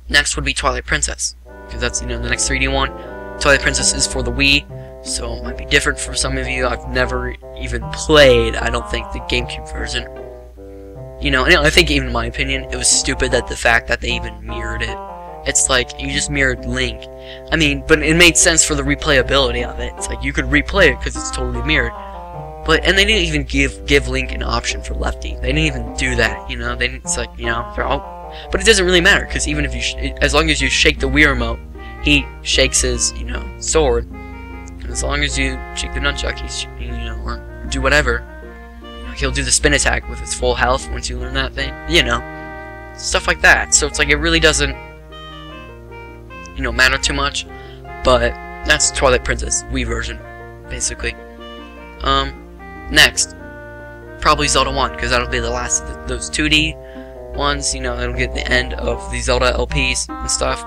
Next would be Twilight Princess, because that's, you know, the next 3D one. Twilight Princess is for the Wii, so it might be different for some of you. I've never even played, I don't think, the GameCube version. You know, and I think, even in my opinion, it was stupid that the fact that they even mirrored it. It's like, you just mirrored Link. I mean, but it made sense for the replayability of it. It's like, you could replay it because it's totally mirrored. But, and they didn't even give Link an option for lefty. They didn't even do that, you know? It's like, you know, they're all... But it doesn't really matter, because even if you... as long as you shake the Wii remote, he shakes his, you know, sword. And as long as you shake the nunchuck, he's, you know, or do whatever. You know, he'll do the spin attack with his full health once you learn that thing. You know. Stuff like that. So it's like, it really doesn't, you know, matter too much. But that's Twilight Princess Wii version, basically. Next, probably Zelda 1, because that'll be the last of those 2D ones. You know, it'll get the end of the Zelda LPs and stuff.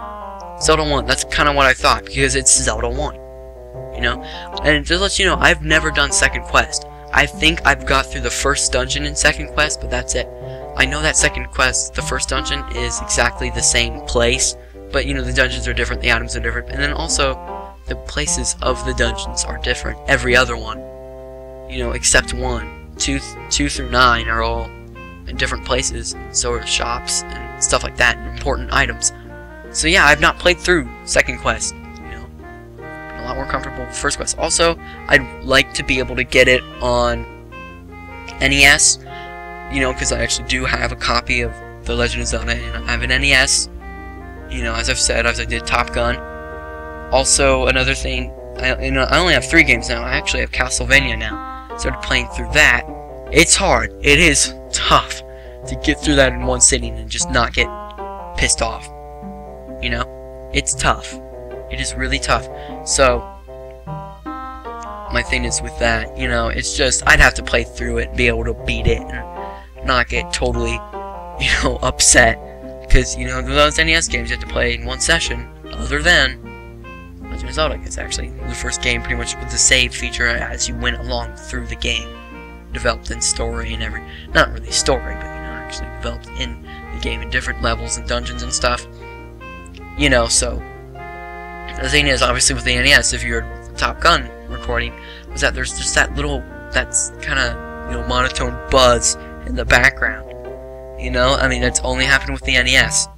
Zelda 1, that's kind of what I thought, because it's Zelda 1. You know? And just to let you know, I've never done Second Quest. I think I've got through the first dungeon in Second Quest, but that's it. I know that Second Quest, the first dungeon, is exactly the same place, but, you know, the dungeons are different, the items are different, and then also, the places of the dungeons are different. Every other one. You know, except 1. 2 through 9 are all in different places, so are shops and stuff like that, and important items. So yeah, I've not played through Second Quest, you know. I'm a lot more comfortable with First Quest. Also, I'd like to be able to get it on NES, you know, because I actually do have a copy of The Legend of Zelda, and I have an NES, you know, as I've said, as I did Top Gun. Also, another thing, I only have 3 games now. I actually have Castlevania now. Started playing through that. It's hard. It is tough to get through that in one sitting and just not get pissed off. You know? It's tough. It is really tough. So, my thing is with that, you know, it's just, I'd have to play through it and be able to beat it and not get totally, you know, upset. Because, you know, those NES games you have to play in one session, other than Legend of Zelda. It's actually the first game pretty much with the save feature as you went along through the game. Developed in story and not really story, but, you know, actually developed in the game in different levels and dungeons and stuff. You know, so, the thing is, obviously with the NES, if you heard the Top Gun recording, was that there's just that little, that's kind of, you know, monotone buzz in the background. You know, I mean, that's only happened with the NES.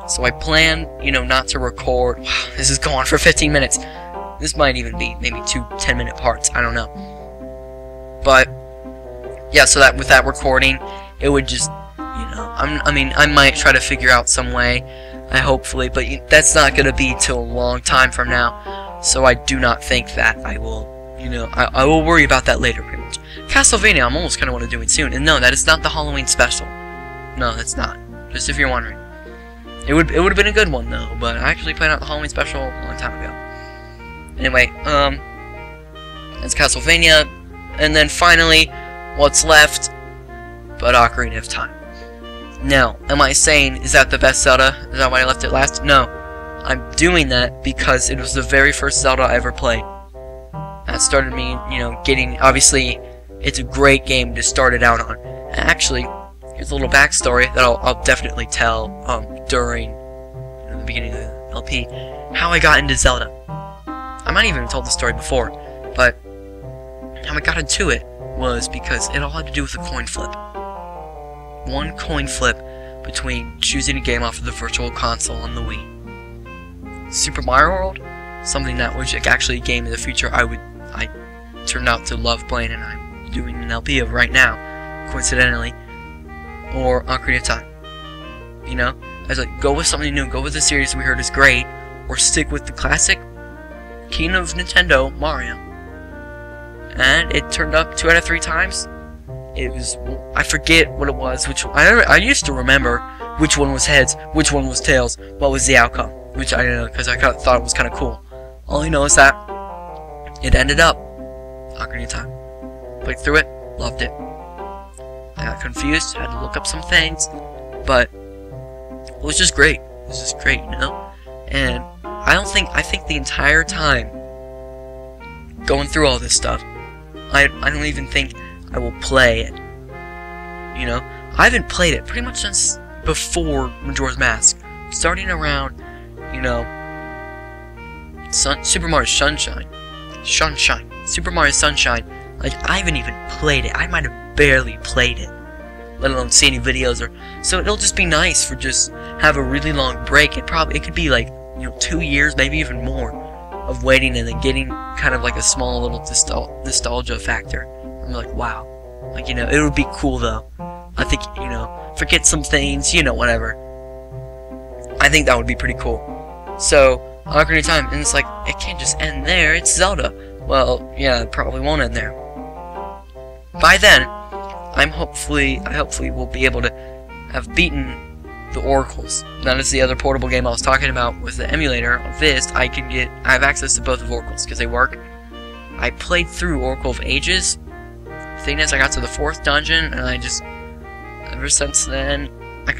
So I plan, you know, not to record. Wow, this is going on for 15 minutes. This might even be maybe 2 10-minute parts. I don't know. But yeah, so that with that recording, it would just, you know, I mean, I might try to figure out some way. Hopefully, but that's not gonna be till a long time from now. So I do not think that I will, you know, I will worry about that later, pretty much. Castlevania, I'm almost kind of want to do it soon. And no, that is not the Halloween special. No, that's not. Just if you're wondering. It would have been a good one though, but I actually played out the Halloween special a long time ago. Anyway, that's Castlevania, and then finally, what's left but Ocarina of Time. Now, am I saying, is that the best Zelda? Is that why I left it last? No. I'm doing that because it was the very first Zelda I ever played. That started me, you know, getting, obviously, it's a great game to start it out on. Actually, here's a little backstory that I'll definitely tell during the beginning of the LP, how I got into Zelda. I might even have told the story before, but how I got into it was because it all had to do with a coin flip. One coin flip between choosing a game off of the Virtual Console on the Wii. Super Mario World, something that was actually a game in the future I turned out to love playing, and I'm doing an LP of right now, coincidentally. Or Ocarina of Time. You know? I was like, go with something new, go with the series we heard is great, or stick with the classic King of Nintendo, Mario. And it turned up 2 out of 3 times. It was, I forget what it was, I used to remember which one was heads, which one was tails, what was the outcome, which I don't know, because I thought it was kind of cool. All I know is that it ended up Ocarina of Time. Played through it, loved it. I got confused, had to look up some things, but it was just great. It was just great, you know? And I think the entire time going through all this stuff, I don't even think I will play it. You know? I haven't played it pretty much since before Majora's Mask. starting around, you know, Super Mario Sunshine, Super Mario Sunshine. Like, I haven't even played it. I might have barely played it, let alone see any videos. Or so it'll just be nice for just have a really long break. It could be like, you know, 2 years, maybe even more, of waiting and then getting kind of like a small little nostalgia factor. I'm like, wow, like, you know, it would be cool though. I think, you know, forget some things, you know, whatever. I think that would be pretty cool. So, Ocarina of Time, and it's like, it can't just end there, it's Zelda. Well, yeah, it probably won't end there. By then, I hopefully will be able to have beaten the Oracles. That is the other portable game I was talking about with the emulator on Vist. I have access to both of Oracles, because they work. I played through Oracle of Ages. The thing is, I got to the 4th dungeon, and I just, ever since then,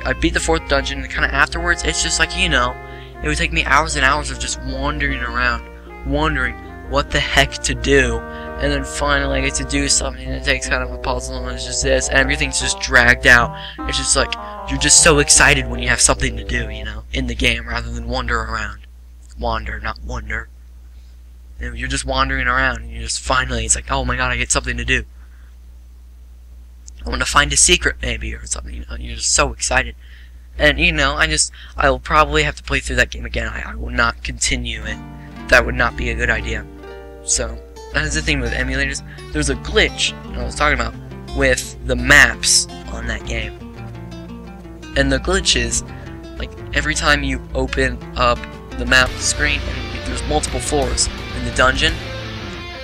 I beat the 4th dungeon, and kind of afterwards, it's just like, you know, it would take me hours and hours of just wandering around, wondering what the heck to do, and then finally I get to do something that takes kind of a puzzle, and it's just this, and everything's just dragged out. It's just like, you're just so excited when you have something to do, you know, in the game, rather than wander around. Wander, not wonder. You know, you're just wandering around, and you just finally, it's like, oh my god, I get something to do. I want to find a secret, maybe, or something, you know, you're just so excited. And, you know, I will probably have to play through that game again. I will not continue it. That would not be a good idea. So, that is the thing with emulators. There's a glitch, I was talking about, with the maps on that game. And the glitch is, like, every time you open up the map screen, and there's multiple floors in the dungeon,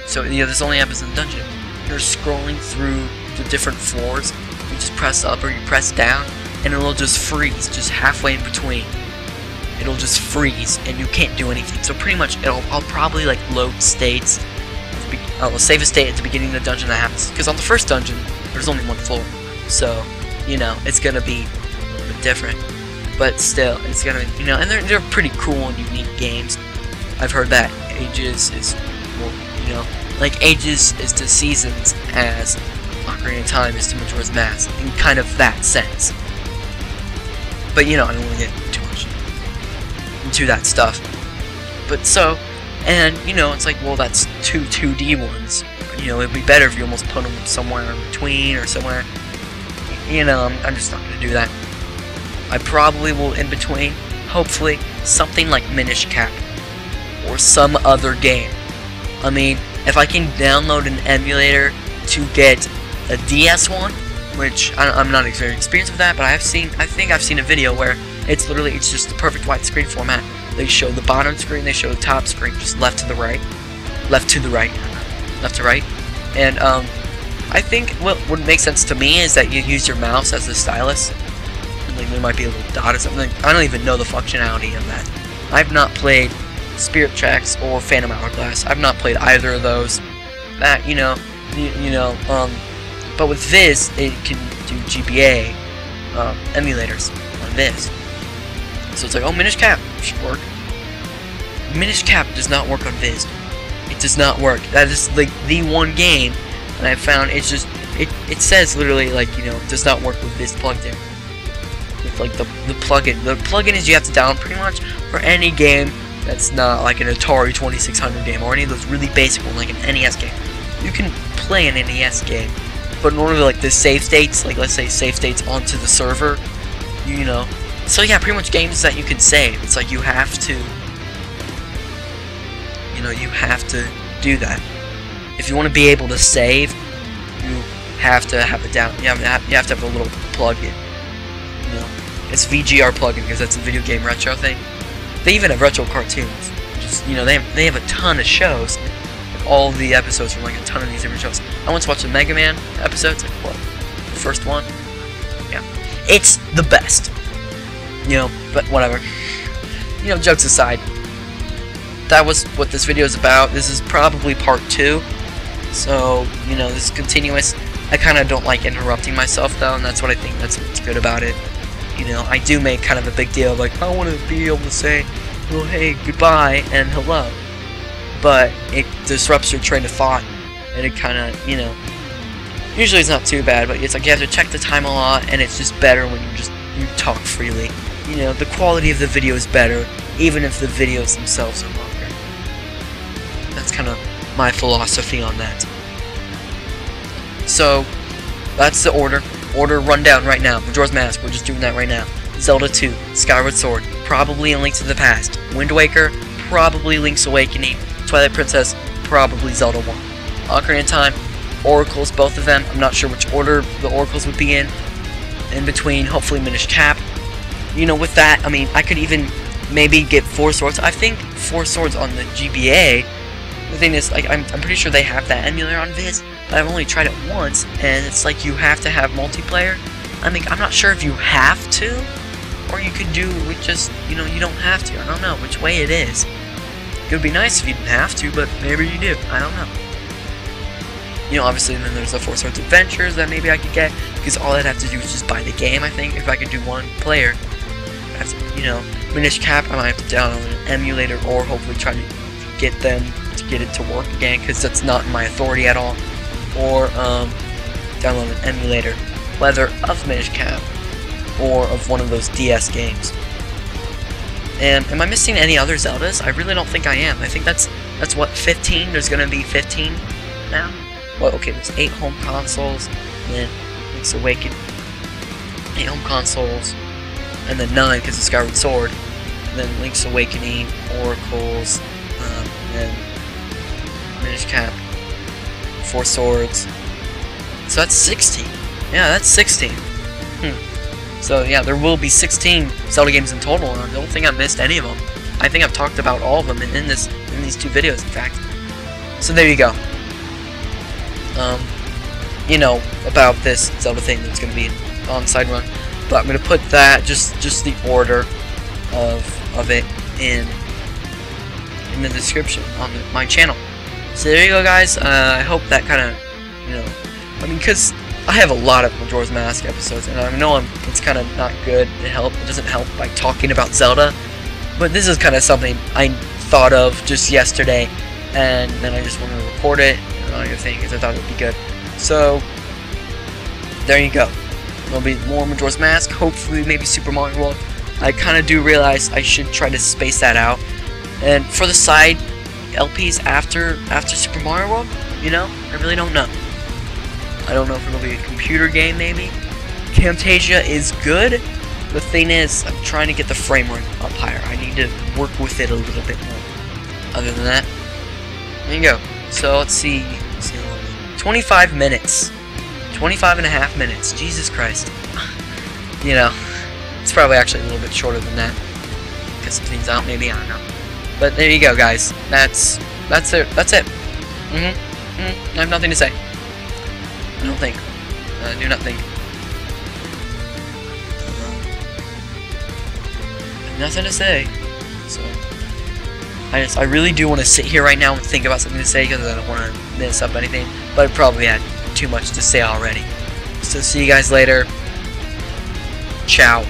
so, you know, this only happens in the dungeon, you're scrolling through the different floors, you just press up or you press down, and it'll just freeze, just halfway in between. It'll just freeze, and you can't do anything. So pretty much, I'll probably like load states. I'll save a state at the beginning of the dungeon that happens. Because on the first dungeon, there's only one floor. So, you know, it's gonna be a little bit different. But still, it's gonna, you know, and they're pretty cool and unique games. I've heard that Ages is, well, you know, like Ages is to Seasons as Ocarina of Time is to Majora's Mask, in kind of that sense. But, you know, I don't want to get too much into that stuff. But so, and, you know, it's like, well, that's two 2D ones. You know, it'd be better if you almost put them somewhere in between or somewhere. You know, I'm just not going to do that. I probably will, in between, hopefully, something like Minish Cap. Or some other game. I mean, if I can download an emulator to get a DS one, which I'm not very experienced with that, but I think I've seen a video where it's just the perfect widescreen format. They show the bottom screen, they show the top screen, just left to right, and I think what would make sense to me is that you use your mouse as a stylus, and like there might be a little dot or something. I don't even know the functionality of that. I've not played Spirit Tracks or Phantom Hourglass. I've not played either of those. That, you know, but with Viz, it can do GBA emulators on Viz. So it's like, oh, Minish Cap should work. Minish Cap does not work on Viz. It does not work. That is like the one game that I found. It's just it says literally like, you know, it does not work with Viz plugged in. With like the plugin. The plugin is you have to download pretty much for any game that's not like an Atari 2600 game or any of those really basic ones like an NES game. You can play an NES game. But in order to like the save states, like let's say save states onto the server, you know. So yeah, pretty much games that you can save. It's like you have to, you know, you have to do that. If you want to be able to save, you have to have it down. You have to have a little plugin. You know, it's VGR plugin because that's a video game retro thing. They even have retro cartoons. Just, you know, they have a ton of shows. All the episodes from like a ton of these different shows. I once watched the Mega Man episodes, like what? The first one? Yeah. It's the best. You know, but whatever. You know, jokes aside. That was what this video is about. This is probably part 2. So, you know, this is continuous. I kinda don't like interrupting myself though, and that's what I think that's what's good about it. You know, I do make kind of a big deal of like, I wanna be able to say, well, hey, goodbye and hello. But it disrupts your train of thought, and it kind of, you know, usually it's not too bad, but it's like you have to check the time a lot, and it's just better when you talk freely. you know, the quality of the video is better, even if the videos themselves are longer. That's kind of my philosophy on that. So, that's the order rundown right now. Majora's Mask, we're just doing that right now. Zelda 2, Skyward Sword, probably in Link to the Past. Wind Waker, probably Link's Awakening. Twilight Princess, probably Zelda 1. Ocarina of Time, Oracles, both of them. I'm not sure which order the Oracles would be in between, hopefully Minish Cap. You know, with that, I mean, I could even maybe get 4 Swords. I think 4 Swords on the GBA. The thing is, like, I'm pretty sure they have that emulator on Viz, but I've only tried it once, and it's like you have to have multiplayer. I mean, I'm not sure if you have to, or you could do with just, you know, you don't have to. I don't know which way it is. It would be nice if you didn't have to, but maybe you do. I don't know. You know, obviously, then there's the 4 Swords Adventures that maybe I could get, because all I'd have to do is just buy the game, I think, if I could do one player. I have to, you know, Minish Cap, I might have to download an emulator, or hopefully try to get them to get it to work again, because that's not in my authority at all. Or, download an emulator, whether of Minish Cap, or of one of those DS games. And am I missing any other Zeldas? I really don't think I am. I think that's what, 15? There's gonna be 15 now? Well, okay, there's 8 home consoles, and then Link's Awakening, 8 home consoles, and then 9 because of Skyward Sword, and then Link's Awakening, Oracles, and then Minish Cap, 4 Swords. So that's 16. Yeah, that's 16. So yeah, there will be 16 Zelda games in total, and I don't think I missed any of them. I think I've talked about all of them in these 2 videos, in fact. So there you go. You know, about this Zelda thing that's going to be on side run, but I'm going to put that, just the order of it in the description on my channel. So there you go, guys. I hope that kind of, you know, I mean, because I have a lot of Majora's Mask episodes, and I know it's kind of not good. It doesn't help by talking about Zelda, but this is kind of something I thought of just yesterday, and then I just wanted to record it on your thing because I thought it would be good. So there you go. There'll be more Majora's Mask. Hopefully, maybe Super Mario World. I kind of do realize I should try to space that out. And for the side LPs after Super Mario World, you know, I really don't know. I don't know if it'll be a computer game, maybe. Camtasia is good. The thing is, I'm trying to get the frame rate up higher. I need to work with it a little bit more. Other than that, there you go. So let's see 25 minutes. 25 and a half minutes. Jesus Christ. You know, it's probably actually a little bit shorter than that. Get some things out, maybe, I don't know. But there you go, guys. That's it. That's it. I have nothing to say. I don't think. I do not think. Nothing to say. So I really do want to sit here right now and think about something to say because I don't want to miss up anything. But I probably had too much to say already. So see you guys later. Ciao.